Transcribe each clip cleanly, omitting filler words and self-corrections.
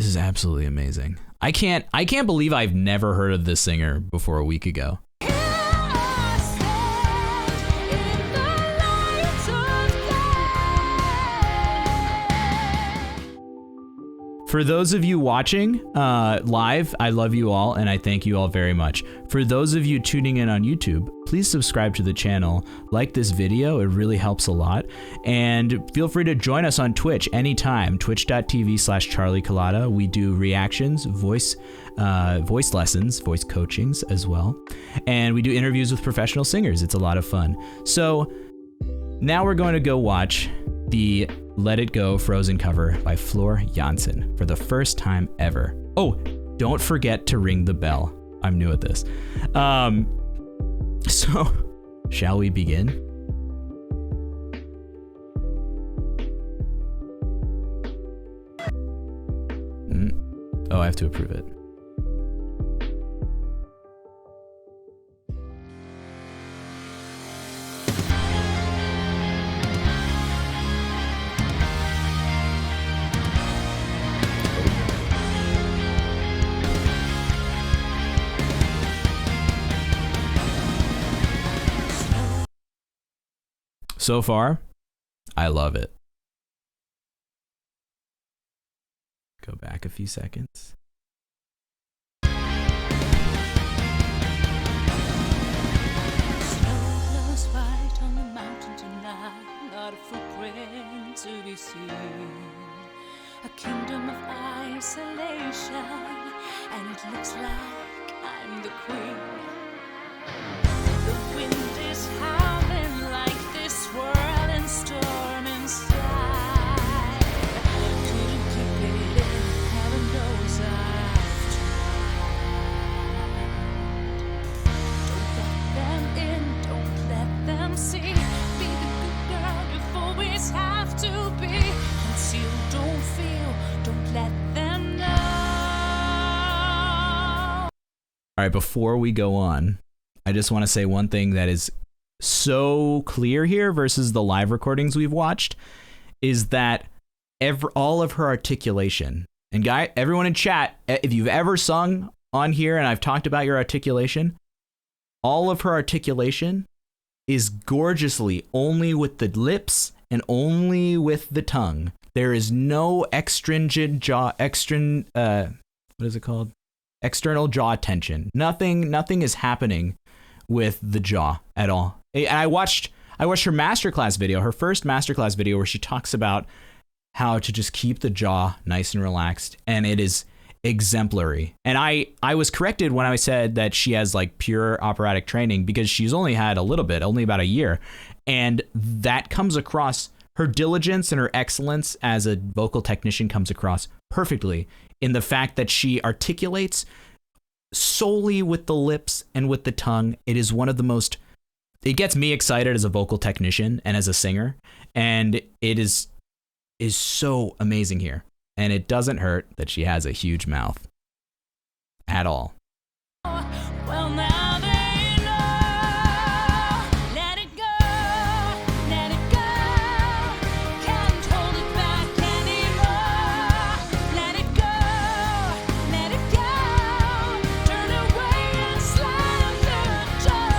This is absolutely amazing. I can't believe I've never heard of this singer before a week ago. For those of you watching live, I love you all and I thank you all very much. For those of you tuning in on YouTube, please subscribe to the channel, like this video, it really helps a lot. And feel free to join us on Twitch anytime, twitch.tv/Charlie Calotta. We do reactions, voice lessons, voice coachings as well. And we do interviews with professional singers. It's a lot of fun. So now we're going to go watch the Let It Go Frozen cover by Floor Jansen for the first time ever. Oh, don't forget to ring the bell. I'm new at this. So, shall we begin? Oh, I have to approve it. So far, I love it. Go back a few seconds. Snow glows white on the mountain tonight, not a footprint to be seen. A kingdom of isolation, and it looks like I'm the queen. The wind is howling like this swirling storm inside. Couldn't keep it in, heaven knows I've tried. Don't let them in, don't let them see. Be the good girl you've always have to be. Conceal, don't feel, don't let them know. All right, before we go on, I just want to say one thing that is so clear here versus the live recordings we've watched is that all of her articulation, and everyone in chat, if you've ever sung on here and I've talked about your articulation, all of her articulation is gorgeously only with the lips and only with the tongue. There is no extrinsic jaw, what is it called? External jaw tension. Nothing is happening with the jaw at all. And I watched her masterclass video, her first masterclass video, where she talks about how to just keep the jaw nice and relaxed, and it is exemplary. And I was corrected when I said that she has like pure operatic training, because she's only had a little bit, only about a year, and that comes across, her diligence and her excellence as a vocal technician comes across perfectly in the fact that she articulates solely with the lips and with the tongue. It is one of the most, it gets me excited as a vocal technician and as a singer, and it is so amazing here. And it doesn't hurt that she has a huge mouth at all. Well, now they know. Let it go, let it go. Can't hold it back anymore. Let it go, let it go. Turn away and slam the door.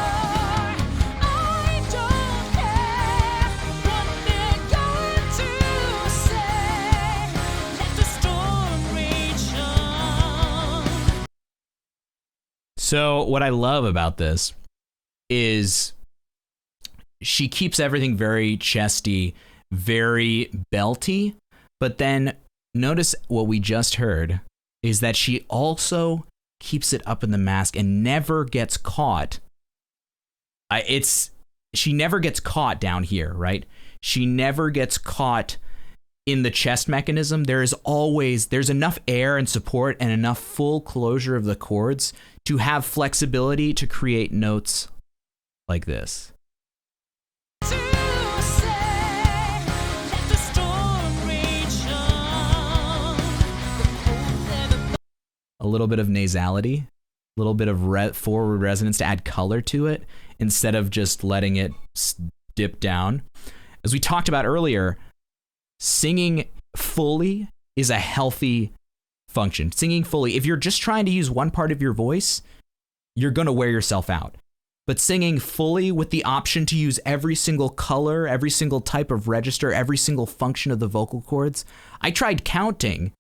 I don't care what they're going to say. Let the storm rage on. So what I love about this is she keeps everything very chesty, very belty, but then notice what we just heard is that she also keeps it up in the mask and never gets caught. She never gets caught down here, right? She never gets caught in the chest mechanism. There's enough air and support and enough full closure of the chords to have flexibility to create notes like this. To say, let the storm rage on. The cold never A little bit of nasality, a little bit of forward resonance to add color to it instead of just letting it dip down. As we talked about earlier, singing fully is a healthy function. Singing fully. If you're just trying to use one part of your voice, you're going to wear yourself out. But singing fully with the option to use every single color, every single type of register, every single function of the vocal cords. I tried counting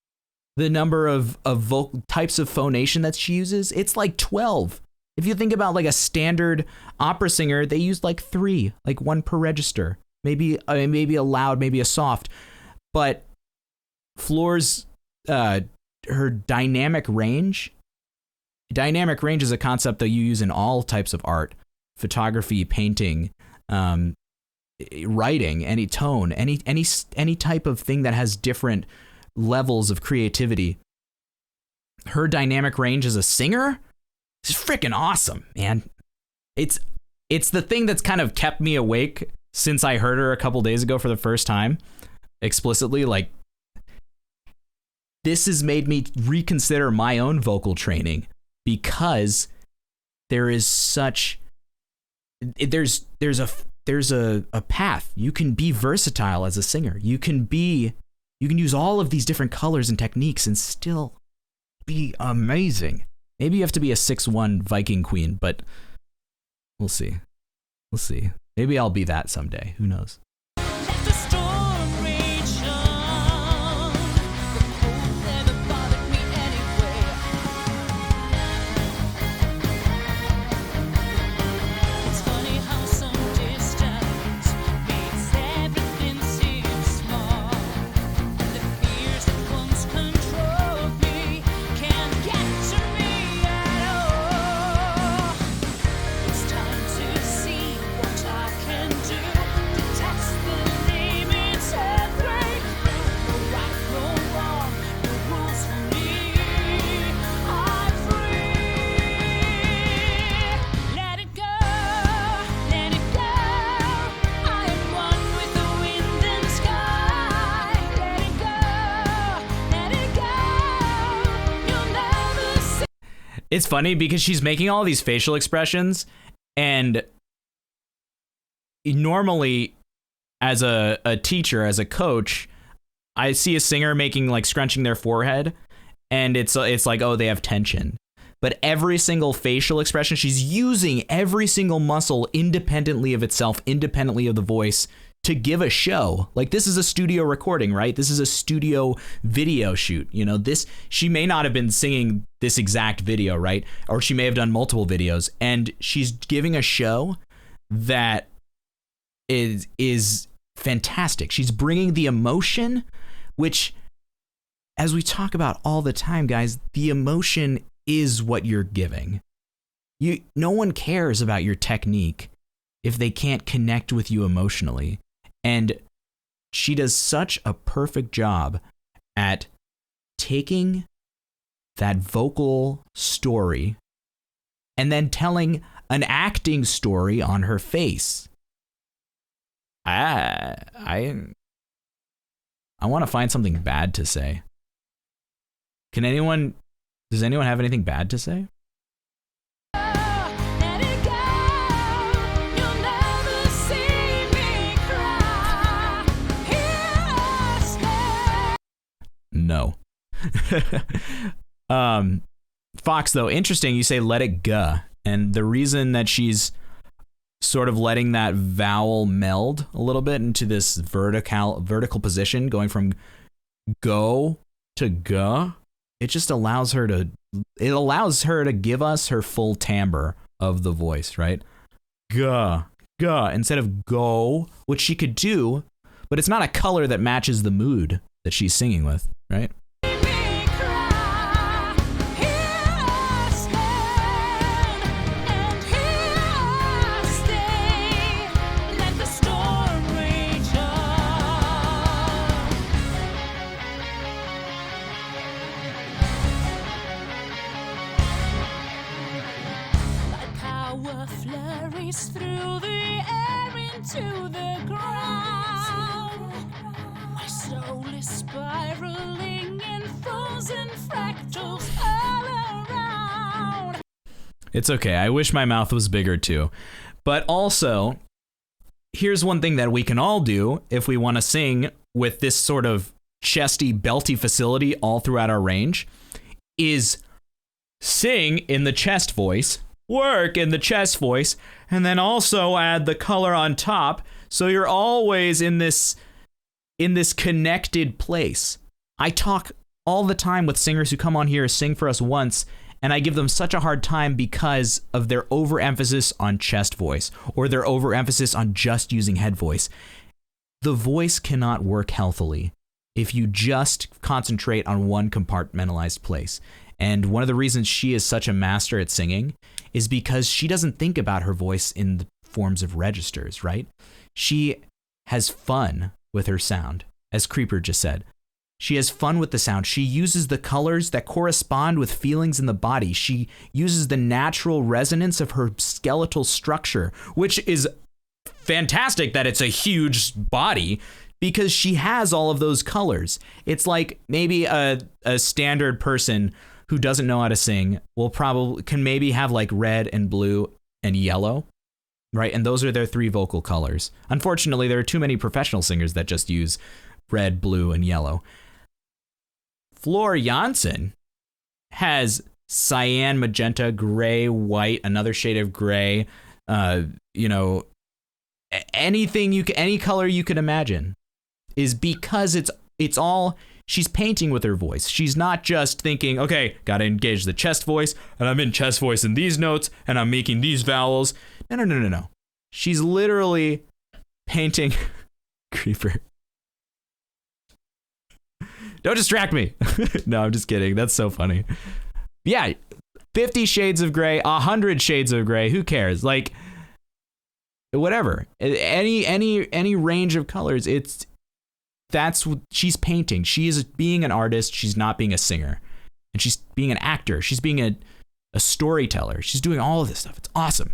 the number of vocal types of phonation that she uses. It's like 12. If you think about like a standard opera singer, they use like 3, like 1 per register. Maybe a loud, maybe a soft. But Floor's her dynamic range. Dynamic range is a concept that you use in all types of art, photography, painting, writing, any tone, any type of thing that has different levels of creativity. Her dynamic range as a singer is freaking awesome, man. It's the thing that's kind of kept me awake since I heard her a couple days ago for the first time, explicitly. Like, this has made me reconsider my own vocal training. Because there's a path. You can be versatile as a singer. You can use all of these different colors and techniques and still be amazing. Maybe you have to be a 6'1" Viking queen, but we'll see. Maybe I'll be that someday. Who knows? It's funny because she's making all these facial expressions, and normally as a teacher, as a coach, I see a singer making like scrunching their forehead, and it's like, oh, they have tension. But every single facial expression, she's using every single muscle independently of itself, independently of the voice, to give a show. Like, this is a studio recording, right? This is a studio video shoot. You know, she may not have been singing this exact video, right? Or she may have done multiple videos, and she's giving a show that is fantastic. She's bringing the emotion, which, as we talk about all the time, guys, the emotion is what you're giving. No one cares about your technique if they can't connect with you emotionally. And she does such a perfect job at taking that vocal story and then telling an acting story on her face. I want to find something bad to say. Does anyone have anything bad to say? No. Fox, though, interesting. You say let it go. And the reason that she's sort of letting that vowel meld a little bit into this vertical position, going from go to go, it just allows her to give us her full timbre of the voice, right? Go, instead of go, which she could do, but it's not a color that matches the mood that she's singing with, right? Flurries through the air into the ground. My soul is spiraling in frozen fractals all around. It's okay. I wish my mouth was bigger too. But also, here's one thing that we can all do if we want to sing with this sort of chesty, belty facility all throughout our range, is sing in the chest voice, work in the chest voice, and then also add the color on top, so you're always in this connected place. I talk all the time with singers who come on here, sing for us once, and I give them such a hard time because of their overemphasis on chest voice or their overemphasis on just using head voice. The voice cannot work healthily if you just concentrate on one compartmentalized place. And one of the reasons she is such a master at singing is because she doesn't think about her voice in the forms of registers, right? She has fun with her sound, as Creeper just said. She has fun with the sound. She uses the colors that correspond with feelings in the body. She uses the natural resonance of her skeletal structure, which is fantastic that it's a huge body, because she has all of those colors. It's like maybe a standard person who doesn't know how to sing can maybe have like red and blue and yellow, right? And those are their three vocal colors. Unfortunately, there are too many professional singers that just use red, blue, and yellow. Floor Jansen has cyan, magenta, gray, white, another shade of gray, any color you can imagine, is because it's all, she's painting with her voice. She's not just thinking, okay, gotta engage the chest voice, and I'm in chest voice in these notes, and I'm making these vowels. No. She's literally painting. Creeper. Don't distract me. No, I'm just kidding. That's so funny. Yeah, 50 shades of gray, 100 shades of gray. Who cares? Like, whatever. Any range of colors. That's what she's painting. She is being an artist. She's not being a singer. And she's being an actor. She's being a storyteller. She's doing all of this stuff. It's awesome.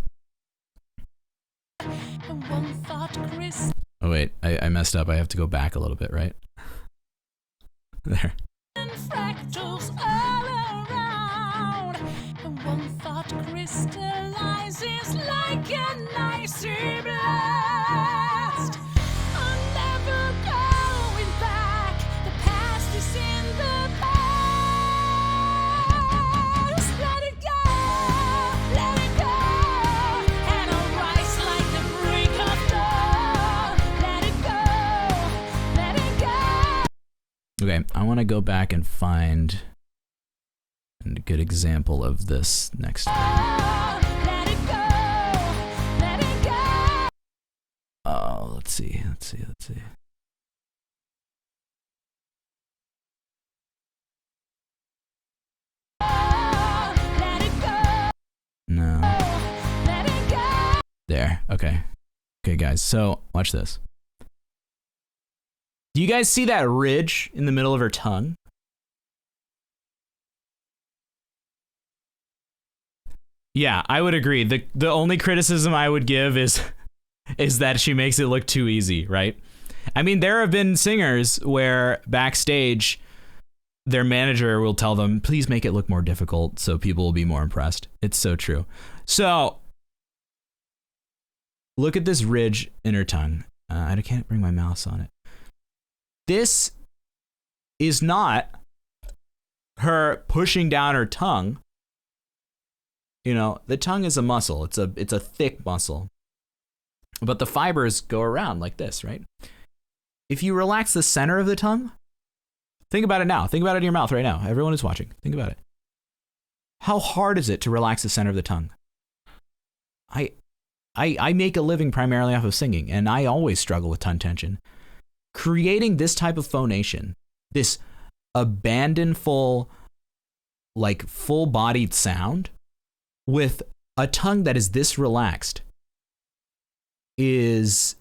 Oh, wait. I messed up. I have to go back a little bit, right? There. Fractals all around, and one thought crystallizes like an icy blast. I'm never going back. The past is in the past. Let it go, and I'll rise like the brink of dawn. Let it go. Okay, I want to go back and find a good example of this next time. Let it go. Oh, let's see. Let it go. No. Let it go. There. Okay, guys. So watch this. Do you guys see that ridge in the middle of her tongue? Yeah, I would agree. The only criticism I would give is that she makes it look too easy, right? I mean, there have been singers where backstage their manager will tell them, please make it look more difficult so people will be more impressed. It's so true. So look at this ridge in her tongue. I can't bring my mouse on it. This is not her pushing down her tongue. You know, the tongue is a muscle. It's a thick muscle. But the fibers go around like this, right? If you relax the center of the tongue, think about it now. Think about it in your mouth right now. Everyone who's watching, think about it. How hard is it to relax the center of the tongue? I make a living primarily off of singing, and I always struggle with tongue tension. Creating this type of phonation, this abandonful, like full-bodied sound with a tongue that is this relaxed is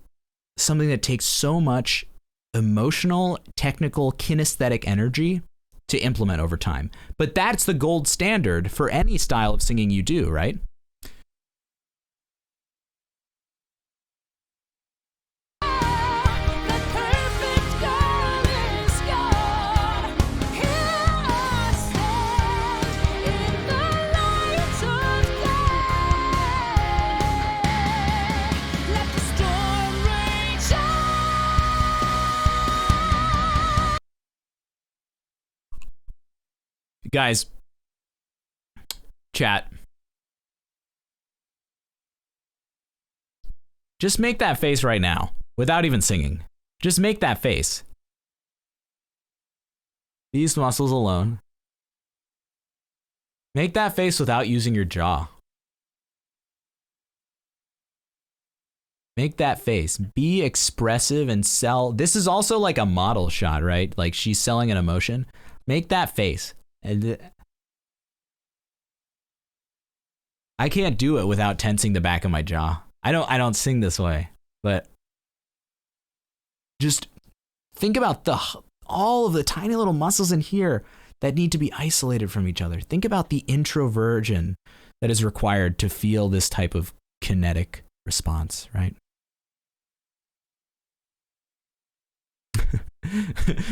something that takes so much emotional, technical, kinesthetic energy to implement over time. But that's the gold standard for any style of singing you do, right? Guys, chat. Just make that face right now without even singing. Just make that face. These muscles alone. Make that face without using your jaw. Make that face. Be expressive and sell. This is also like a model shot, right? Like she's selling an emotion. Make that face. And I can't do it without tensing the back of my jaw. I don't sing this way, but just think about all of the tiny little muscles in here that need to be isolated from each other. Think about the introversion that is required to feel this type of kinetic response, right?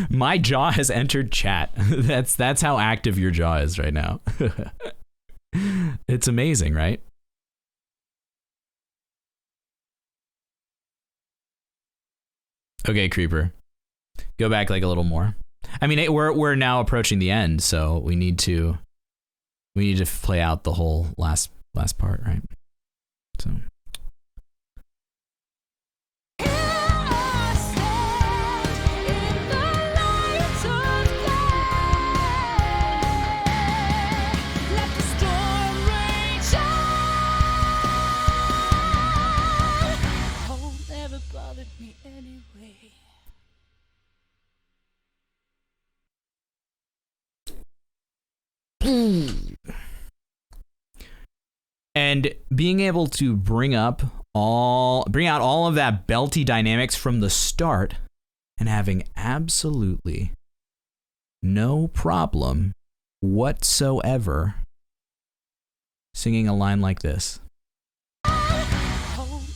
My jaw has entered chat. That's how active your jaw is right now. It's amazing, right? Okay, Creeper. Go back like a little more. I mean, we're now approaching the end, so we need to play out the whole last part, right? So and being able to bring out all of that belty dynamics from the start and having absolutely no problem whatsoever singing a line like this.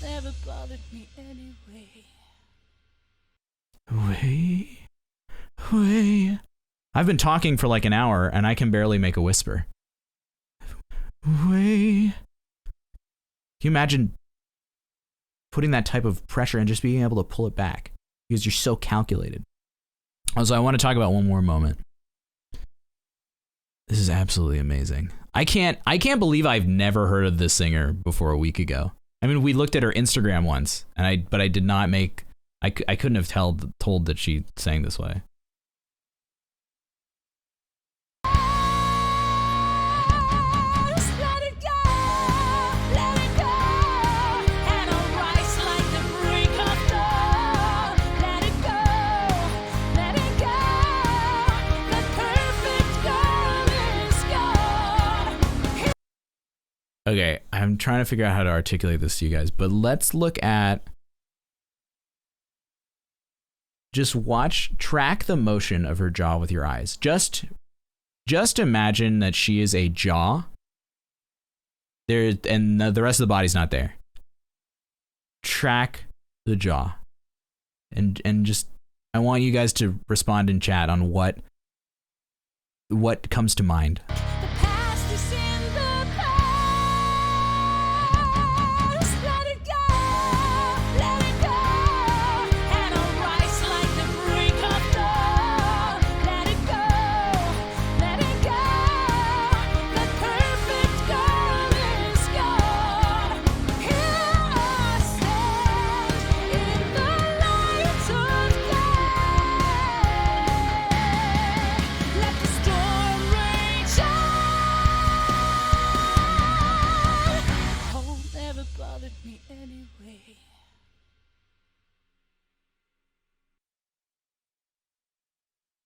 Never bothered me anyway. Way. I've been talking for like an hour and I can barely make a whisper. Way. Can you imagine putting that type of pressure and just being able to pull it back because you're so calculated? Also, I want to talk about one more moment. This is absolutely amazing. I can't believe I've never heard of this singer before a week ago. I mean, we looked at her Instagram once, but I did not make. I couldn't have told that she sang this way. Okay, I'm trying to figure out how to articulate this to you guys, but let's look at, just track the motion of her jaw with your eyes. Just imagine that she is a jaw there, and the rest of the body's not there. Track the jaw, and just, I want you guys to respond in chat on what comes to mind.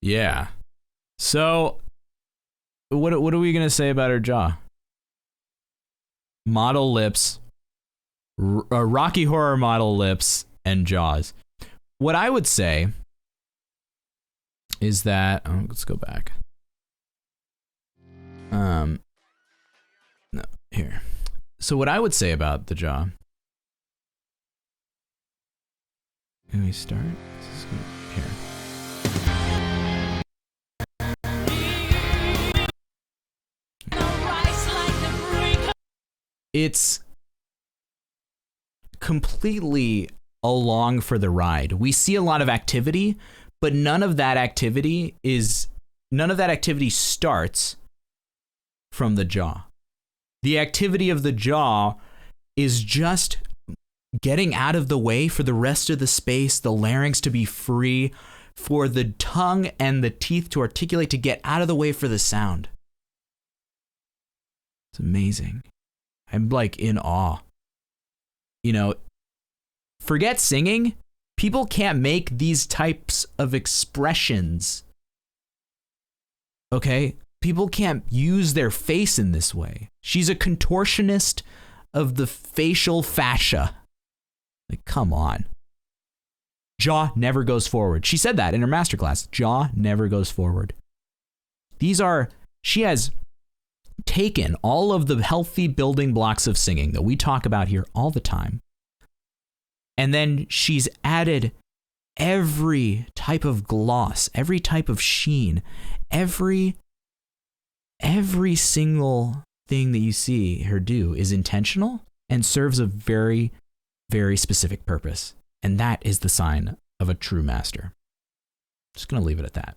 Yeah. So, what are we gonna say about her jaw? Model lips, Rocky Horror model lips, and jaws. What I would say is that, let's go back. No, here. So what I would say about the jaw. Can we start? Here. It's completely along for the ride. We see a lot of activity, but none of that activity starts from the jaw. The activity of the jaw is just getting out of the way for the rest of the space, the larynx to be free, for the tongue and the teeth to articulate, to get out of the way for the sound. It's amazing. I'm like in awe. You know, forget singing. People can't make these types of expressions. Okay? People can't use their face in this way. She's a contortionist of the facial fascia. Like, come on. Jaw never goes forward. She said that in her masterclass. Jaw never goes forward. She has taken all of the healthy building blocks of singing that we talk about here all the time, and then she's added every type of gloss, every type of sheen, every single thing that you see her do is intentional and serves a very, very specific purpose. And that is the sign of a true master. Just going to leave it at that.